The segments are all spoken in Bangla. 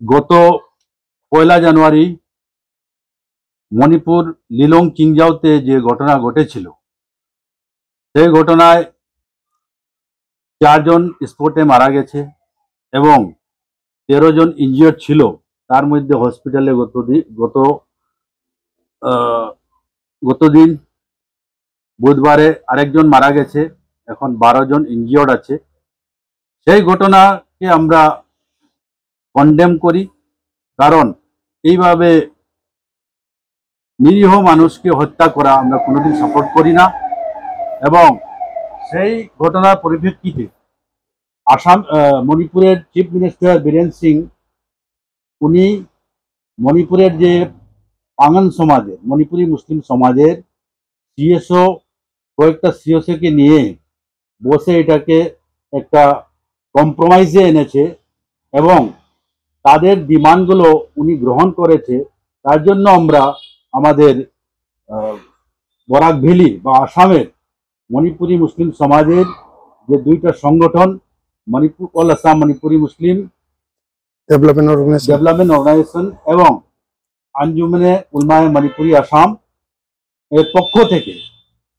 গত 1 জানুয়ারি মণিপুর লিলং চিংজাওতে যে ঘটনা ঘটেছিল, সেই ঘটনায় 4 জন স্পটে মারা গেছে এবং 13 জন ইনজিওর্ড ছিল। তার মধ্যে হসপিটালে গতদিন বুধবারে আরেকজন মারা গেছে। এখন 12 জন ইনজিওর্ড আছে। সেই ঘটনাকে আমরা কন্ডেম করি, কারণ এইভাবে নিরীহ মানুষকে হত্যা করা আমরা কোনোদিন সাপোর্ট করি না। এবং সেই ঘটনার পরিপ্রেক্ষিতে মণিপুরের চিফ মিনিস্টার বীরেন সিং উনি মণিপুরের যে পাঙ্গান সমাজের, মণিপুরি মুসলিম সমাজের সিএসও, কয়েকটা সিএসওকে নিয়ে বসে এটাকে একটা কম্প্রোমাইজে এনেছে এবং তাদের ডিমান্ডগুলো উনি গ্রহণ করেছে। তার জন্য আমরা আমাদের বরাক ভ্যালি বা আসামের মণিপুরি মুসলিম সমাজের যে 2টা সংগঠন, মণিপুর অল আসাম মণিপুরি মুসলিম ডেভেলপমেন্ট অর্গানাইজেশন এবং আঞ্জুমানে উলমায়ে মণিপুরি আসাম এর পক্ষ থেকে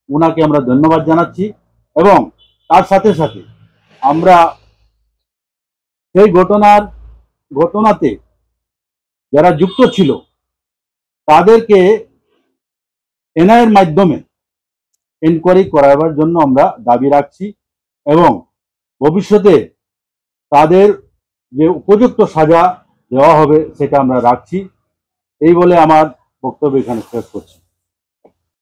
ওনাকে আমরা ধন্যবাদ জানাচ্ছি। এবং তার সাথে সাথে আমরা সেই ঘটনাতে যারা যুক্ত ছিল তাদেরকে এনআইএর মাধ্যমে এনকোয়ারি করাবার জন্য আমরা দাবি রাখছি এবং ভবিষ্যতে তাদের যে উপযুক্ত সাজা দেওয়া হবে সেটা আমরা রাখছি। এই বলে আমার বক্তব্য এখানে শেষ করছি।